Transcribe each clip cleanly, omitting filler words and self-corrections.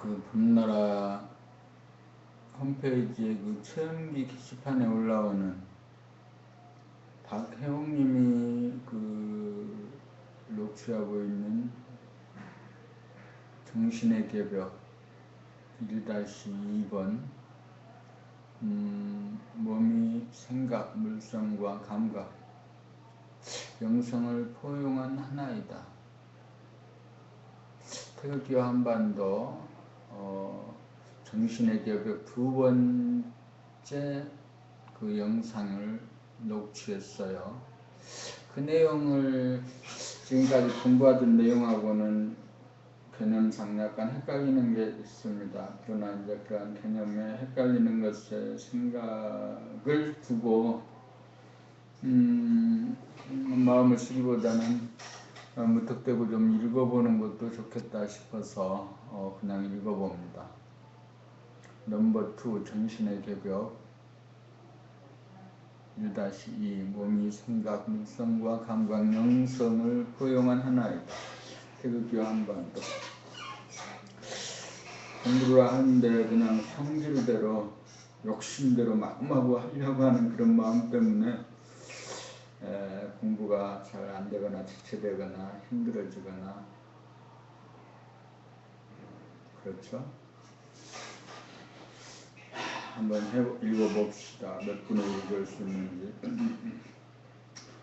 그 봄나라 홈페이지에 그 체험기 게시판에 올라오는 박혜옥님이 그 녹취하고 있는 정신의 개벽 1-2번 몸이 생각, 물성과 감각, 영성을 포용한 하나이다. 태극기와 한반도 정신의 개벽 2번째 그 영상을 녹취했어요. 그 내용을 지금까지 공부하던 내용하고는 개념상 약간 헷갈리는 게 있습니다. 그러나 이제 그러한 개념에 헷갈리는 것에 생각을 두고 마음을 쓰기보다는 무턱대고 좀 읽어보는 것도 좋겠다 싶어서 그냥 읽어봅니다. 넘버 2 정신의 개벽 1-2 몸이 생각, 물성과 감각, 영성을 포용한 하나이다. 태극기와 한반도. 공부를 하는데 그냥 성질대로 욕심대로 마구마구 하려고 하는 그런 마음 때문에 공부가 잘 안되거나 지체되거나 힘들어지거나 그렇죠. 한번 읽어봅시다. 몇 분을 읽을 수 있는지.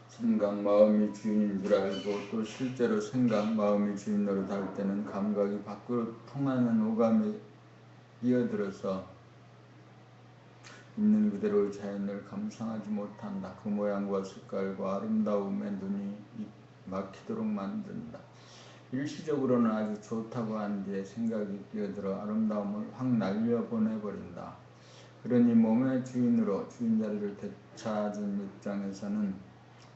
생각, 마음이 주인인 줄 알고 또 실제로 생각, 마음이 주인 노릇할 때는 감각이 밖으로 통하는 오감이 이어들어서 있는 그대로의 자연을 감상하지 못한다. 그 모양과 색깔과 아름다움에 눈이 막히도록 만든다. 일시적으로는 아주 좋다고 한 뒤에 생각이 끼어들어 아름다움을 확 날려보내버린다. 그러니 몸의 주인으로 주인자리를 되찾은 입장에서는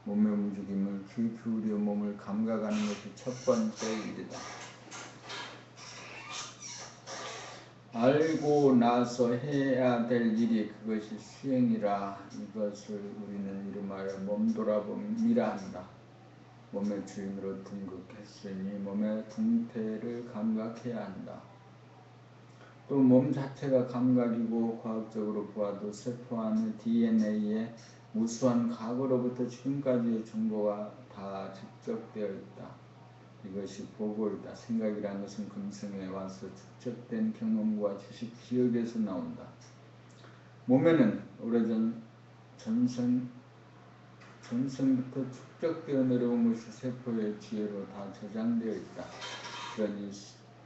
몸의 움직임을 귀 기울여 몸을 감각하는 것이 첫 번째 일이다. 알고 나서 해야 될 일이 그것이 수행이라. 이것을 우리는 이름하여 몸돌아봄이라 한다. 몸의 주인으로 등극했으니 몸의 동태를 감각해야 한다. 또 몸 자체가 감각이고 과학적으로 보아도 세포 안의 DNA에 무수한 과거로부터 지금까지의 정보가 다 축적되어 있다. 이것이 보고이다. 생각이라는 것은 금생에 와서 축적된 경험과 지식, 기억에서 나온다. 몸에는 오래전 전생부터 축적되어 내려온 것이 세포의 지혜로 다 저장되어 있다. 그러니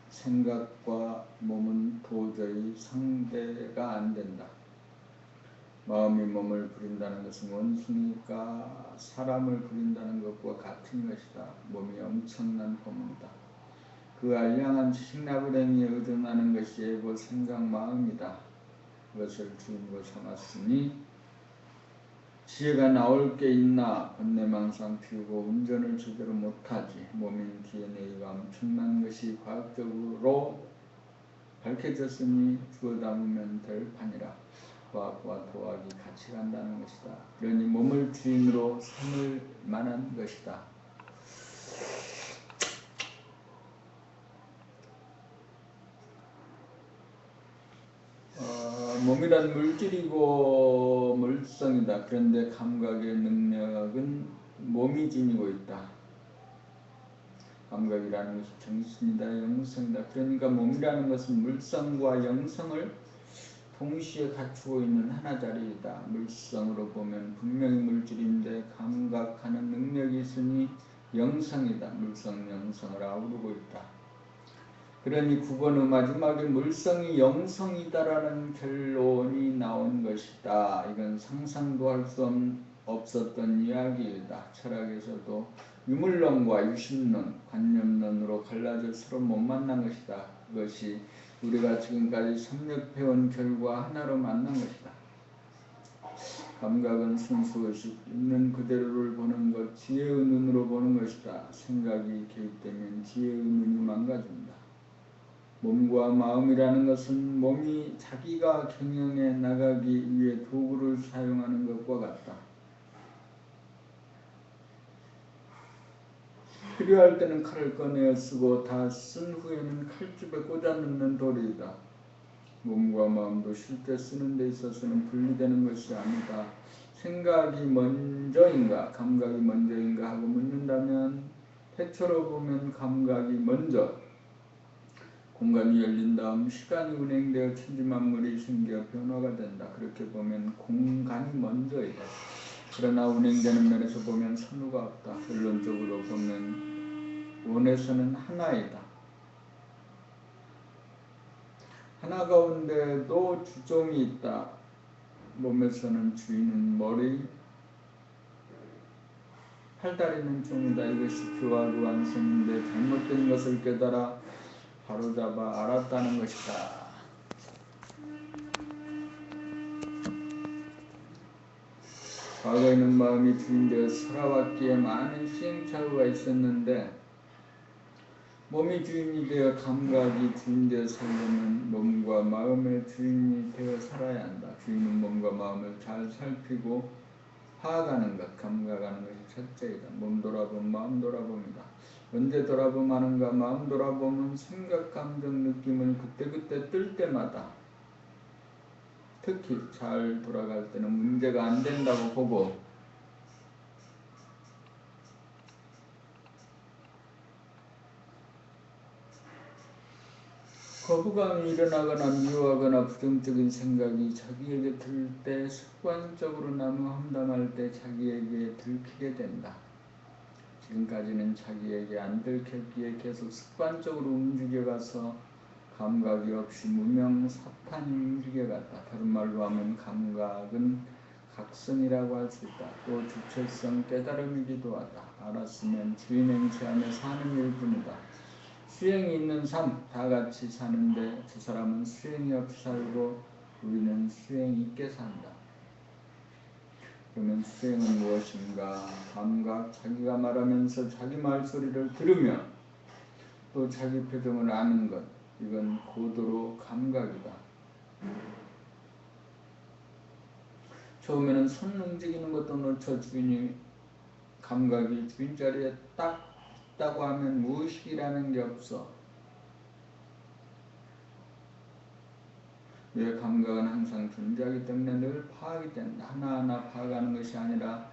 생각과 몸은 도저히 상대가 안 된다. 마음이 몸을 부린다는 것은 원숭이가 사람을 부린다는 것과 같은 것이다. 몸이 엄청난 범이다. 그 알량한 지식나부랭이에 의존하는 것이 에고 생각 마음이다. 그것을 주인으로 삼았으니 지혜가 나올 게 있나 번뇌망상 피우고 운전을 제대로 못하지. 몸인 DNA가 엄청난 것이 과학적으로 밝혀졌으니 주워 담으면 될 판이라. 과학과 도학이 같이 간다는 것이다. 그러니 몸을 주인으로 삼을 만한 것이다. 몸이란 물질이고 물성이다. 그런데 감각의 능력은 몸이 지니고 있다. 감각이라는 것이 정신이다, 영성이다. 그러니까 몸이라는 것은 물성과 영성을 동시에 갖추고 있는 하나짜리이다. 물성으로 보면 분명히 물질인데 감각하는 능력이 있으니 영성이다. 물성, 영성을 아우르고 있다. 그러니 국어의 마지막에 물성이 영성이다라는 결론이 나온 것이다. 이건 상상도 할 수 없었던 이야기이다. 철학에서도 유물론과 유심론, 관념론으로 갈라져 서로 못 만난 것이다. 그것이 우리가 지금까지 섭렵해온 결과 하나로 만난 것이다. 감각은 순수의식, 있는 그대로를 보는 것, 지혜의 눈으로 보는 것이다. 생각이 개입되면 지혜의 눈이 망가진다. 몸과 마음이라는 것은 몸이 자기가 경영해 나가기 위해 도구를 사용하는 것과 같다. 필요할 때는 칼을 꺼내어 쓰고 다 쓴 후에는 칼집에 꽂아 넣는 도리이다. 몸과 마음도 쉴 때 쓰는 데 있어서는 분리되는 것이 아니다. 생각이 먼저인가 감각이 먼저인가 하고 묻는다면 태초로 보면 감각이 먼저, 공간이 열린 다음 시간이 운행되어 천지만물이 생겨 변화가 된다. 그렇게 보면 공간이 먼저이다. 그러나 운행되는 면에서 보면 선후가 없다. 결론적으로 보면 원에서는 하나이다. 하나 가운데도 주종이 있다. 몸에서는 주인은 머리, 팔다리는 종이다. 이것이 교화로 완성인데 잘못된 것을 깨달아 바로잡아 알았다는 것이다. 과거에는 마음이 주인되어 살아왔기에 많은 시행착오가 있었는데 몸이 주인이 되어 감각이 주인되어 살려면 몸과 마음의 주인이 되어 살아야 한다. 주인은 몸과 마음을 잘 살피고 파악하는 것, 감각하는 것이 첫째이다. 몸 돌아보면 마음 돌아봅니다. 언제 돌아보는가? 마음 돌아보면 생각, 감정, 느낌을 그때그때 뜰 때마다 특히 잘 돌아갈 때는 문제가 안 된다고 보고 거부감이 일어나거나 미워하거나 부정적인 생각이 자기에게 들 때 습관적으로 나무 험담할 때 자기에게 들키게 된다. 지금까지는 자기에게 안 들켰기에 계속 습관적으로 움직여가서 감각이 없이 무명사탄이 움직여갔다. 다른 말로 하면 감각은 각성이라고 할 수 있다. 또 주체성 깨달음이기도 하다. 알았으면 주인 행세하며 사는 일뿐이다. 수행이 있는 삶, 다 같이 사는데 저 사람은 수행이 없이 살고 우리는 수행이 있게 산다. 그러면 수행은 무엇인가? 감각, 자기가 말하면서 자기 말소리를 들으며 또 자기 표정을 아는 것, 이건 고도로 감각이다. 처음에는 손 움직이는 것도 놓쳐 주인이 감각이 주인 자리에 딱 있다고 하면 무의식이라는 게 없어. 왜 감각은 항상 존재하기 때문에 늘 파악이 된다. 하나하나 파악하는 것이 아니라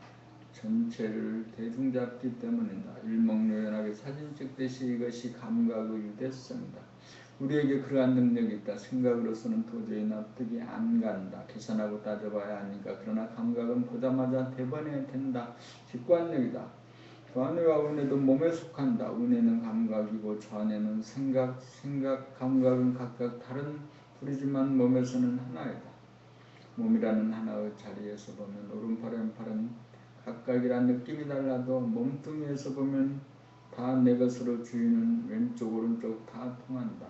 전체를 대중잡기 때문이다. 일목요연하게 사진 찍듯이 이것이 감각의 유대성이다. 우리에게 그러한 능력이 있다. 생각으로서는 도저히 납득이 안 간다. 계산하고 따져봐야 하니까. 그러나 감각은 보자마자 대번에 된다. 직관력이다. 좌뇌와 우뇌도 몸에 속한다. 우뇌는 감각이고 좌뇌는 생각, 감각은 각각 다른 둘이지만 몸에서는 하나이다. 몸이라는 하나의 자리에서 보면 오른팔, 왼팔은 각각이란 느낌이 달라도 몸뚱이에서 보면 다 내 것으로 주인은 왼쪽, 오른쪽 다 통한다.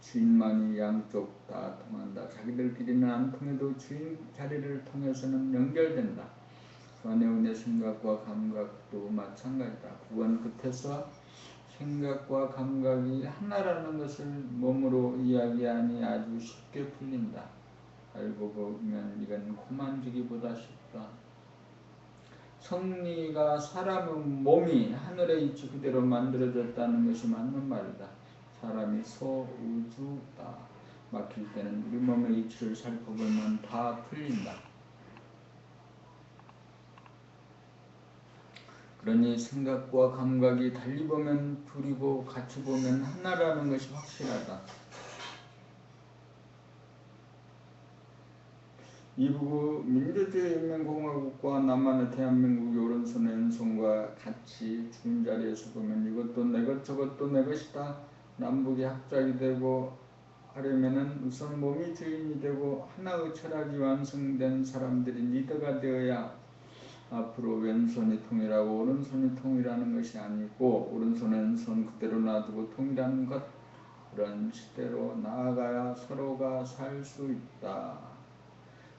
주인만이 양쪽 다 통한다. 자기들끼리는 안 통해도 주인 자리를 통해서는 연결된다. 좌뇌, 우뇌 생각과 감각도 마찬가지다. 구원 끝에서 생각과 감각이 하나라는 것을 몸으로 이야기하니 아주 쉽게 풀린다. 알고 보면 이건 고만지기보다 쉽다. 성리가 사람의 몸이 하늘의 이치 그대로 만들어졌다는 것이 맞는 말이다. 사람이 소우주다. 막힐 때는 우리 몸의 이치를 살펴보면 다 풀린다. 그러니 생각과 감각이 달리 보면 둘이고 같이 보면 하나라는 것이 확실하다. 이북의 민주주의인민공화국과 남한의 대한민국의 오른손 왼손과 같이 주인 자리에서 보면 이것도 내 것 저것도 내 것이다. 남북이 합작이 되고 하려면은 우선 몸이 주인이 되고 하나의 철학이 완성된 사람들이 리더가 되어야 앞으로 왼손이 통일하고 오른손이 통일하는 것이 아니고 오른손 왼손 그대로 놔두고 통일하는 것, 그런 시대로 나아가야 서로가 살 수 있다.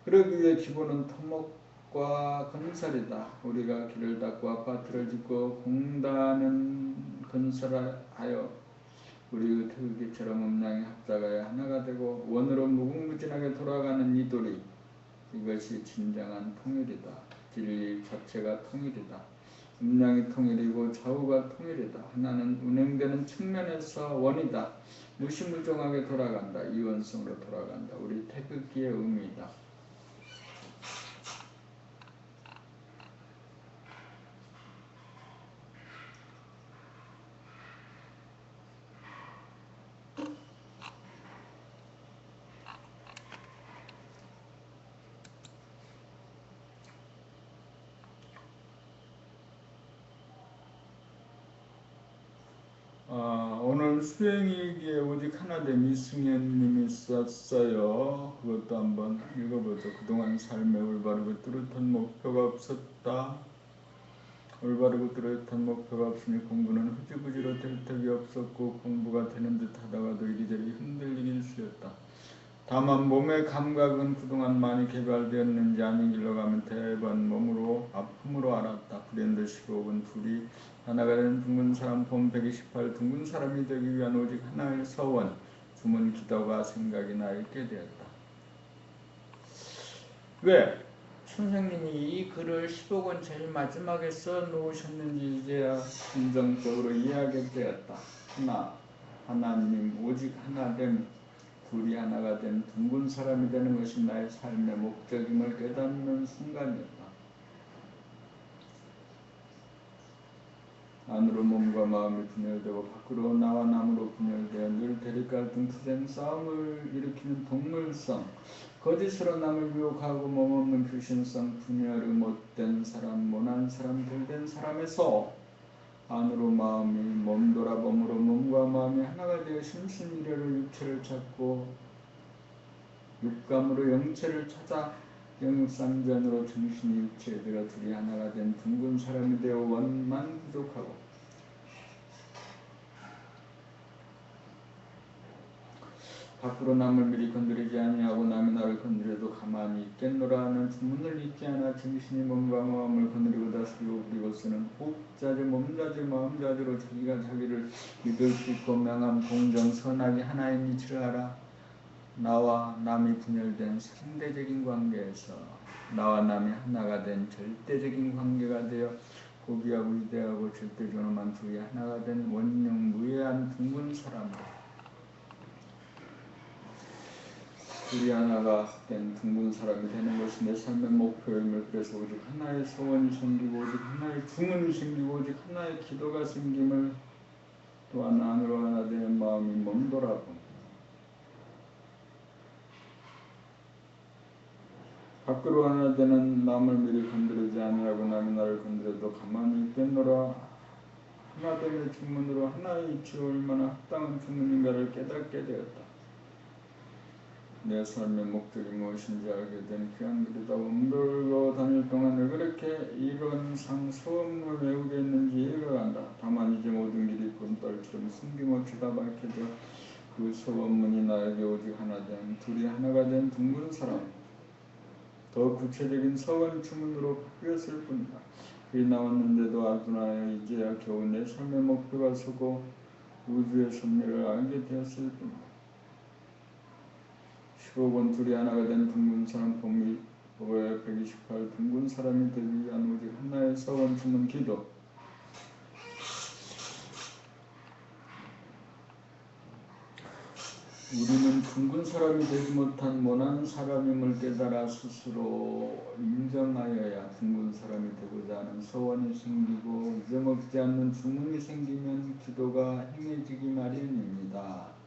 그러기 위해 기본은 토목과 건설이다. 우리가 길을 닦고 아파트를 짓고 공단은 건설하여 우리의 태극기처럼 음양이 합작하여 하나가 되고 원으로 무궁무진하게 돌아가는 이 도리, 이것이 진정한 통일이다. 진리 자체가 통일이다. 음양이 통일이고 좌우가 통일이다. 하나는 운행되는 측면에서 원이다. 무시무종하게 돌아간다. 이원성으로 돌아간다. 우리 태극기의 의미이다. 오늘 수행일기에 오직 하나됨 이승현님이 썼어요. 그것도 한번 읽어보죠. 그동안 삶에 올바르고 뚜렷한 목표가 없었다. 올바르고 뚜렷한 목표가 없으니 공부는 흐지부지로 될 턱이 없었고 공부가 되는 듯 하다가도 이리저리 흔들리긴 쉬웠다. 다만 몸의 감각은 그동안 많이 개발되었는지 아닌 길로 가면 대번 몸으로 아픔으로 알았다. 브랜드 15분 둘이 하나가 된 둥근 사람 봄 128 둥근 사람이 되기 위한 오직 하나의 서원 주문 기도가 생각이 나 있게 되었다. 왜? 선생님이 이 글을 15권 제일 마지막에 써 놓으셨는지 이제야 진정적으로 이해하게 되었다. 하나님 오직 하나됨 둘이 하나가 된 둥근 사람이 되는 것이 나의 삶의 목적임을 깨닫는 순간이었다. 안으로 몸과 마음이 분열되고 밖으로 나와 남으로 분열되어 늘 대립갈등 투쟁 싸움을 일으키는 동물성 거짓으로 남을 유혹하고 몸없는 불신성 분열의 못된 사람 모난 사람 들된 사람에서 안으로 마음이 몸돌아 몸으로 몸과 마음이 하나가 되어 심신미래로 육체를 찾고 육감으로 영체를 찾아 영육상전으로 정신이 육체에 들어 둘이 하나가 된 둥근 사람이 되어 원만 부족하고 밖으로 남을 미리 건드리지 아니하고 남이 나를 건드려도 가만히 있겠노라 하는 주문을 잊지 않아 정신이 몸과 마음을 건드리고 다스리고 그리고 쓰는 호흡자재 몸자재 마음자재로 자기가 자기를 믿을 수 있고 명함 공정 선악이 하나인 이치를 알아 나와 남이 분열된 상대적인 관계에서 나와 남이 하나가 된 절대적인 관계가 되어 고귀하고 위대하고 절대적으로만 둘이 하나가 된 원령 무해한 둥근 사람들 둘이 하나가 된 둥근 사람이 되는 것이 내 삶의 목표임을 그래서 오직 하나의 소원이 생기고 오직 하나의 주문이 생기고 오직 하나의 기도가 생김을 또한 안으로 하나 되는 마음이 몸돌아봄 밖으로 하나 되는 남을 미리 건드리지 아니하고 남이 나를 건드려도 가만히 있겠노라 하나됨의 주문으로 하나의 이치가 얼마나 합당한 주문인가를 깨닫게 되었다. 내 삶의 목적이 무엇인지 알게 된 귀한 글이다. 몸돌고 다닐 동안 왜 그렇게 이론상 소원을 외우게 했는지 이해가 간다. 다만 이제 모든 길이 곰떨처럼 숨김없이 다 밝혀져 그 소원문이 나에게 오직 하나 된 둘이 하나가 된 둥근 사람 더 구체적인 서원 주문으로 바뀌었을 뿐이다. 글이 나왔는데도 아둔하여 이제야 겨우 내 삶의 목표가 서고 우주의 섭리를 알게 되었을 뿐이다. 15권 둘이 하나가 된 둥근 사람 봄이 128 둥근 사람이 되기 위한 오직 하나의 서원 주문 기도 우리는 둥근 사람이 되지 못한 모난 사람임을 깨달아 스스로 인정하여야 둥근 사람이 되고자 하는 소원이 생기고 잊어먹지 않는 주문이 생기면 기도가 행해지기 마련입니다.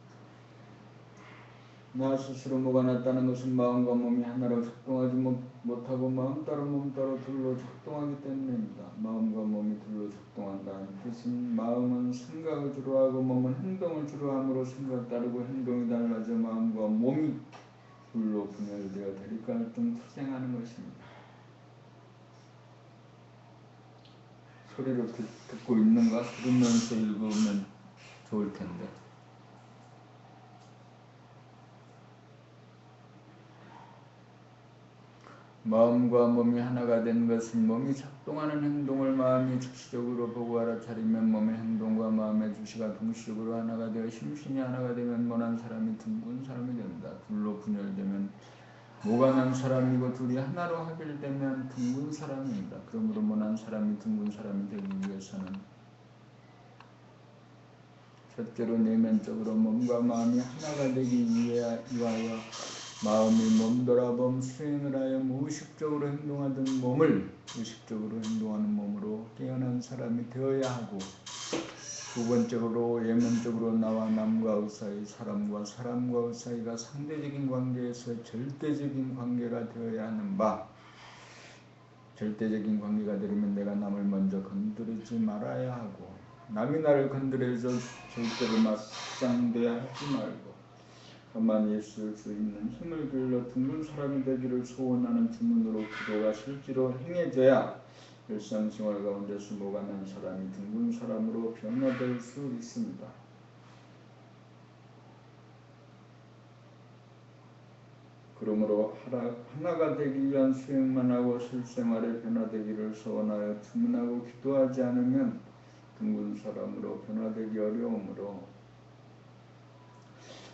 나 스스로 뭐가 낫다는 것은 마음과 몸이 하나로 작동하지 못하고 마음 따로 몸 따로 둘로 작동하기 때문입니다. 마음과 몸이 둘로 작동한다는 뜻은 마음은 생각을 주로 하고 몸은 행동을 주로 함으로 생각 따르고 행동이 달라져 마음과 몸이 둘로 분열되어 대립갈등 투쟁하는 것입니다. 소리로 듣고 있는가? 들으면서 읽으면 좋을 텐데. 마음과 몸이 하나가 된 것은 몸이 작동하는 행동을 마음이 즉시적으로 보고 알아차리면 몸의 행동과 마음의 주시가 동시적으로 하나가 되어 심신이 하나가 되면 모난 사람이 둥근 사람이 된다. 둘로 분열되면 모가 난 사람이고 둘이 하나로 하게 되면 둥근 사람입니다. 그러므로 모난 사람이 둥근 사람이 되기 위해서는 첫째로 내면적으로 몸과 마음이 하나가 되기 위하여 마음이 몸돌아봄 수행을 하여 무의식적으로 행동하던 몸을 의식적으로 행동하는 몸으로 깨어난 사람이 되어야 하고, 두 번째로 예문적으로 나와 남과의 사이, 사람과 사람과의 사이가 상대적인 관계에서 절대적인 관계가 되어야 하는 바, 절대적인 관계가 되려면 내가 남을 먼저 건드리지 말아야 하고, 남이 나를 건드려서 절대로 맞상대하지 말고 가만히 있을 수 있는 힘을 길러 둥근 사람이 되기를 소원하는 주문으로 기도가 실제로 행해져야 일상생활 가운데서 모가 난 사람이 둥근 사람으로 변화될 수 있습니다. 그러므로 하나가 되기 위한 수행만 하고 실생활에 변화되기를 소원하여 주문하고 기도하지 않으면 둥근 사람으로 변화되기 어려우므로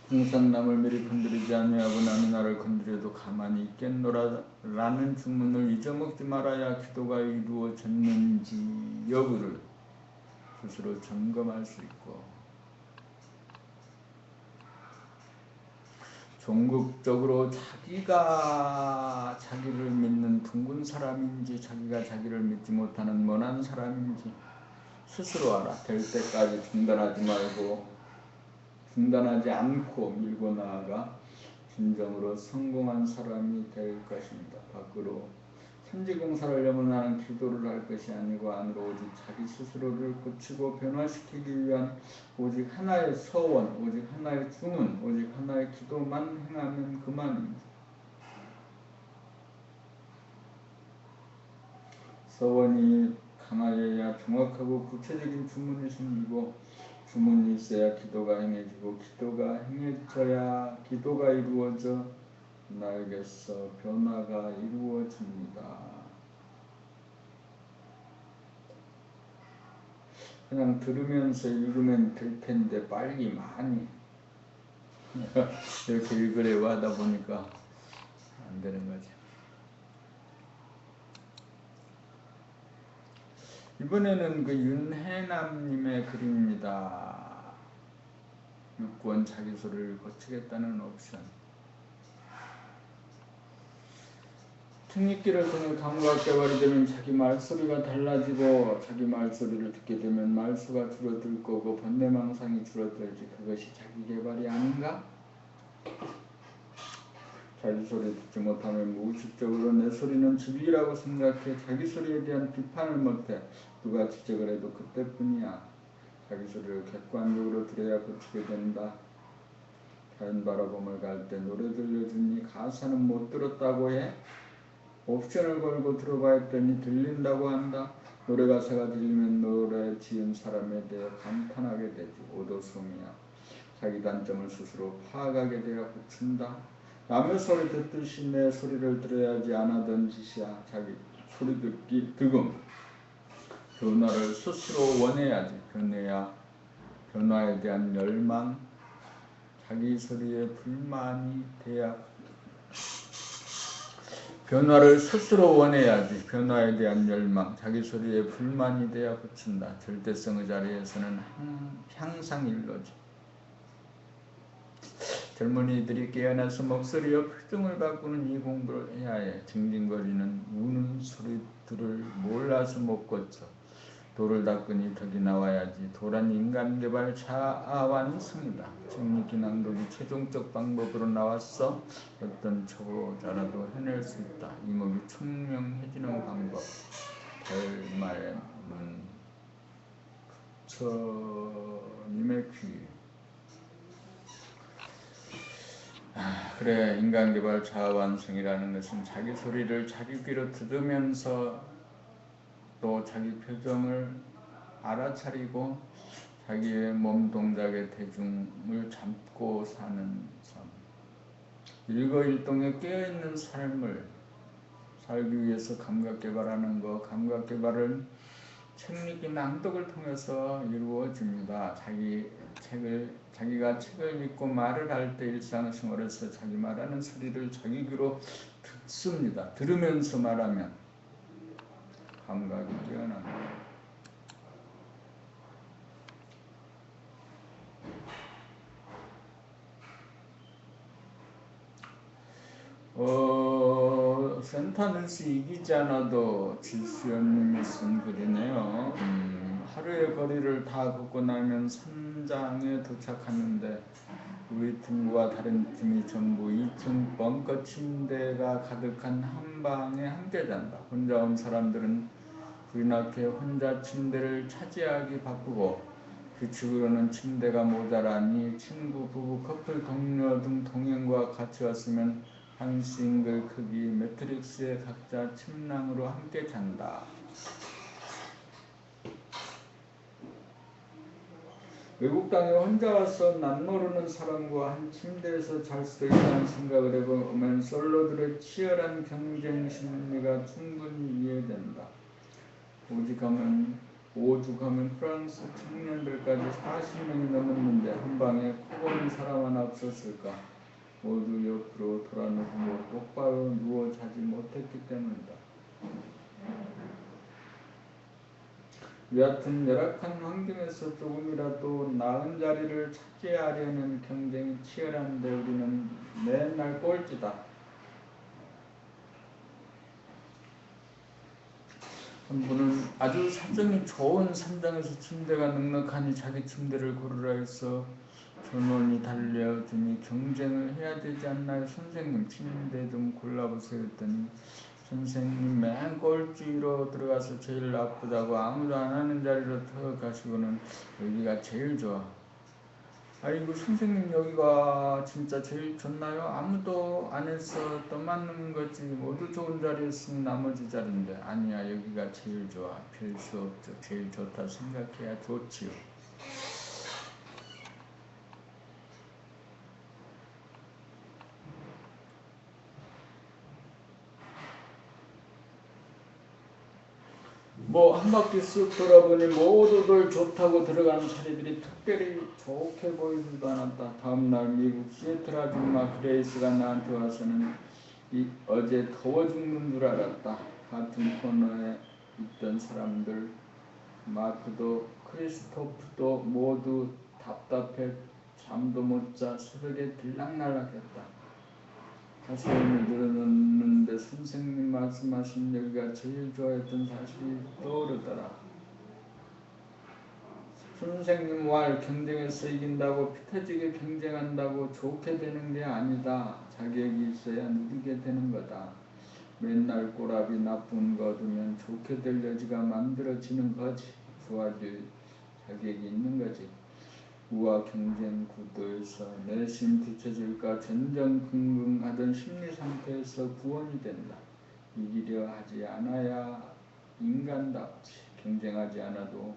항상 남을 미리 건드리지 아니하고 남이 나를 건드려도 가만히 있겠노라라는 주문을 잊어먹지 말아야 기도가 이루어졌는지 여부를 스스로 점검할 수 있고, 종극적으로 자기가 자기를 믿는 둥근 사람인지 자기가 자기를 믿지 못하는 모난 사람인지 스스로 알아. 될 때까지 중단하지 않고 밀고 나아가 진정으로 성공한 사람이 될 것입니다. 밖으로 천지공사를 하려면 나는 기도를 할 것이 아니고 안으로 오직 자기 스스로를 고치고 변화시키기 위한 오직 하나의 서원, 오직 하나의 주문, 오직 하나의 기도만 행하면 그만입니다. 서원이 강하여야 정확하고 구체적인 주문이 생기고, 주문이 있어야 기도가 행해지고, 기도가 행해져야 기도가 이루어져 나에게서 변화가 이루어집니다. 그냥 들으면서 읽으면 될 텐데 빨리 많이 이렇게 읽으려고 하다 보니까 안 되는 거죠. 이번에는 그 윤혜남님의 글입니다. 6권 자기소리를 고치겠다는 옵션. 특립기를 통해 감각 개발이 되면 자기 말소리가 달라지고, 자기 말소리를 듣게 되면 말수가 줄어들 거고 번뇌망상이 줄어들지. 그것이 자기 개발이 아닌가? 자기 소리 듣지 못하면 무의식적으로 내 소리는 진리라고 생각해 자기 소리에 대한 비판을 못해. 누가 지적을 해도 그때뿐이야. 자기 소리를 객관적으로 들어야 고치게 된다. 다른 바라봄을 갈 때 노래 들려주니 가사는 못 들었다고 해? 옵션을 걸고 들어봐 했더니 들린다고 한다. 노래 가사가 들리면 노래 지은 사람에 대해 감탄하게 되지. 오도송이야. 자기 단점을 스스로 파악하게 되어 고친다. 남의 소리 듣듯이 내 소리를 들어야지 안 하던 짓이야. 자기 소리 듣기 득음. 변화를 스스로 원해야지. 변화에 대한 열망, 자기 소리에 불만이 돼야 변화를 스스로 원해야지. 변화에 대한 열망, 자기 소리에 불만이 돼야 고친다. 절대성의 자리에서는 항상 일러지. 젊은이들이 깨어나서 목소리와 표정을 바꾸는 이 공부를 해야 해. 징징거리는 우는 소리들을 몰라서 못 고쳐. 도를 닦으니 덕이 나와야지. 도란 인간개발 자아완성이다. 책읽기 낭독이 최종적 방법으로 나왔어. 어떤 초보자라도 해낼 수 있다. 이목이 총명해지는 방법. 달말의 문 부처님의 귀. 그래, 인간개발 자아완성이라는 것은 자기 소리를 자기 귀로 들으면서 또 자기 표정을 알아차리고 자기의 몸 동작의 대중을 잡고 사는 삶, 일거일동에 깨어있는 삶을 살기 위해서 감각개발하는 것, 감각개발을 책읽기 낭독을 통해서 이루어집니다. 자기가 책을 읽고 말을 할 때 일상생활에서 자기 말하는 소리를 자기 귀로 듣습니다. 들으면서 말하면 감각이 뛰어납니다. 센터뉴스 이기지 않아도 질수연님이 쓴 글이네요. 하루의 거리를 다 걷고 나면 선장에 도착하는데 우리 팀과 다른 팀이 전부 2층 벙커 침대가 가득한 한 방에 함께 잔다. 혼자 온 사람들은 불이 나게 혼자 침대를 차지하기 바쁘고 규칙으로는 침대가 모자라니 친구, 부부, 커플, 동료 등 동행과 같이 왔으면 한 싱글 크기 매트릭스에 각자 침낭으로 함께 잔다. 외국 땅에 혼자 와서 남 모르는 사람과 한 침대에서 잘 수 있다는 생각을 해보면 솔로들의 치열한 경쟁 심리가 충분히 이해된다. 오죽하면 프랑스 청년들까지 40명이 넘었는데 한 방에 코 고는 사람 하나 없었을까? 모두 옆으로 돌아 누우고 똑바로 누워 자지 못했기 때문이다. 여하튼 열악한 환경에서 조금이라도 나은 자리를 차지하려는 경쟁이 치열한데 우리는 맨날 꼴찌다. 한 분은 아주 사정이 좋은 산장에서 침대가 넉넉하니 자기 침대를 고르라 해서 전원이 달려주니 경쟁을 해야 되지 않나요? 선생님 침대 좀 골라보세요 했더니 선생님 맨 꼴찌로 들어가서 제일 나쁘다고 아무도 안 하는 자리로 들어가시고는 여기가 제일 좋아. 아이고 선생님 여기가 진짜 제일 좋나요? 아무도 안 해서 떠맞는 거지 모두 좋은 자리였으니 나머지 자리인데 아니야 여기가 제일 좋아. 별 수 없죠. 제일 좋다 생각해야 좋지요. 한 바퀴 쓱 돌아보니 모두들 좋다고 들어가는 자리들이 특별히 좋게 보이지도 않았다. 다음날 미국 시애틀 아줌마 그레이스가 나한테 와서는 어제 더워 죽는 줄 알았다. 같은 코너에 있던 사람들 마크도 크리스토프도 모두 답답해 잠도 못 자 새벽에 들락날락했다. 자세히 들었는데 선생님 말씀하신 여기가 제일 좋아했던 사실이 떠오르더라. 선생님 말 경쟁에서 이긴다고 피 터지게 경쟁한다고 좋게 되는 게 아니다. 자격이 있어야 누리게 되는 거다. 맨날 꼬라비 나쁜 거 두면 좋게 될 여지가 만들어지는 거지. 좋아질 자격이 있는 거지. 우와 경쟁 구도에서 내심 뒤처질까 전전긍긍하던 심리 상태에서 구원이 된다. 이기려 하지 않아야 인간답지. 경쟁하지 않아도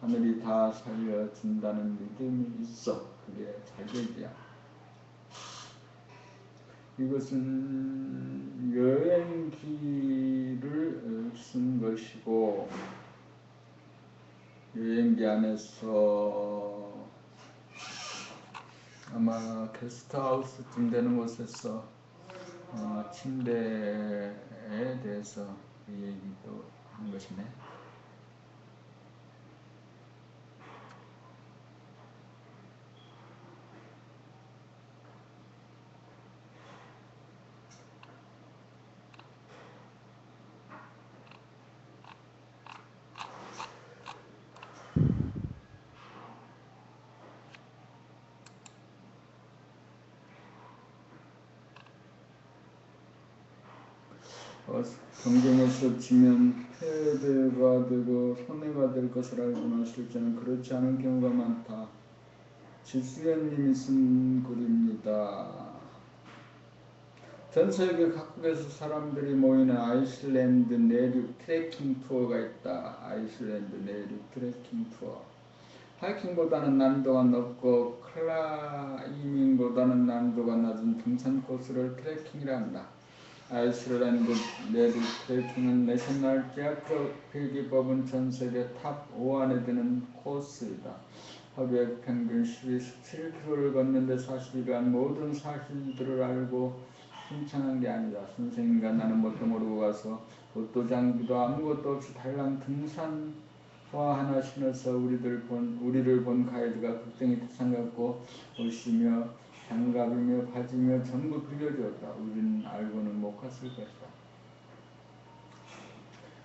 하늘이 다 살려준다는 믿음이 있어. 그게 자격이야. 이것은 여행기를 쓴 것이고 여행기 안에서 아마 게스트하우스쯤 되는 곳에서 침대에 대해서 얘기도 한 것이네. 경쟁에서 지면 패배가 되고 손해가 될 것을 알거나 실제는 그렇지 않은 경우가 많다. 지수연님이 쓴 글입니다. 전 세계 각국에서 사람들이 모이는 아이슬란드 내륙 트레킹 투어가 있다. 아이슬란드 내륙 트레킹 투어. 하이킹보다는 난이도가 높고 클라이밍보다는 난이도가 낮은 등산 코스를 트레킹이라 한다. 아이슬란드 네드크래킹은 내셔널 지오그래픽법은 전세계 탑 5 안에 드는 코스이다. 하루에 평균 17km를 걷는데 사실 이러한 모든 사실들을 알고 신청한 게 아니다. 선생님과 나는 뭣도 모르고 가서 옷도 장비도 아무것도 없이 달랑 등산화 하나 신어서 우리를 본 가이드가 극성히 태산 갖고 옷이며 장갑이며 바지며 전부 빌려주었다. 우리는 알고는 못 갔을 것이다.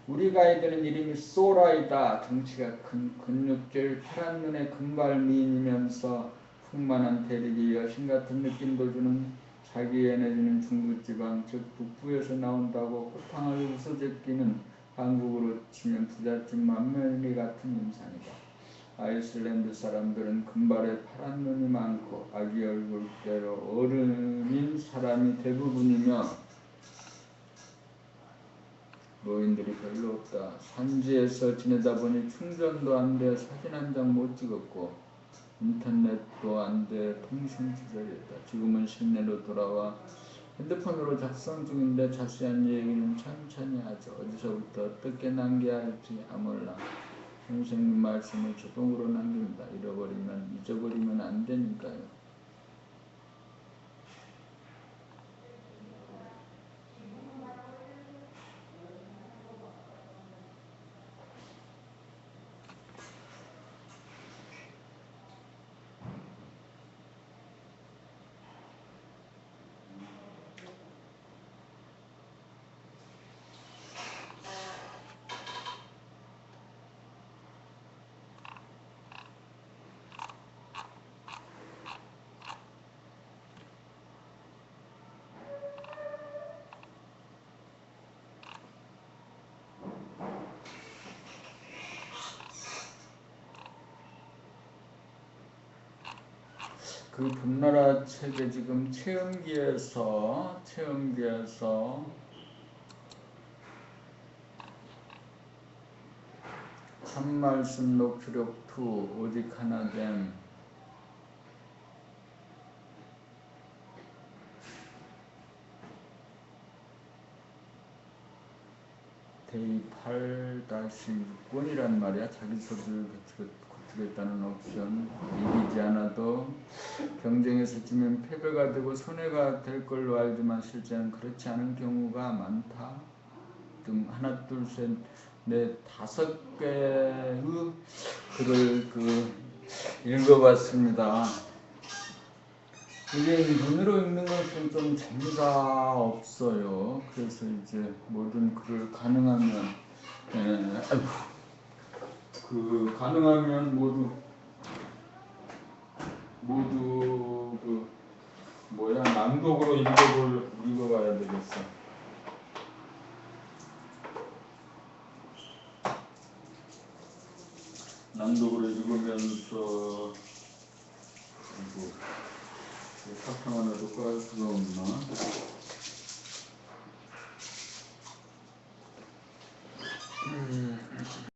우리 가이드는 이름이 소라이다. 덩치가 큰 근육질 파란 눈의 금발 미인이면서 풍만한 대립이 여신같은 느낌도 주는 자기에 내주는 중부지방 즉 북부에서 나온다고 꽃탕을 웃어제끼는 한국으로 치면 부잣집 맏며느리 같은 인상이다. 아이슬란드 사람들은 금발에 파란 눈이 많고 아기 얼굴대로 어른인 사람이 대부분이며 노인들이 별로 없다. 산지에서 지내다 보니 충전도 안 돼 사진 한 장 못 찍었고 인터넷도 안 돼 통신 시절이었다. 지금은 실내로 돌아와 핸드폰으로 작성 중인데 자세한 얘기는 천천히 하죠. 어디서부터 어떻게 남겨야 할지 아몰라. 선생님 말씀을 자동으로 남깁니다. 잊어버리면 안 되니까요. 그 분나라 책에 지금 체험기에서 참말씀 녹취록 2 오직 하나됨 데이 8-6번이란 말이야. 자기소개를 거치겠다는 옵션. 이기지 않아도 경쟁에서 지면 패배가 되고 손해가 될 걸로 알지만 실제는 그렇지 않은 경우가 많다. 등 하나 둘 셋 넷 5개의 글을 읽어봤습니다. 이게 눈으로 읽는 것은 좀 재미가 없어요. 그래서 이제 모든 글을 가능하면 모두 낭독으로 읽어봐야 되겠어. 낭독으로 읽으면서 사탕 하나도 깔 수가 없나?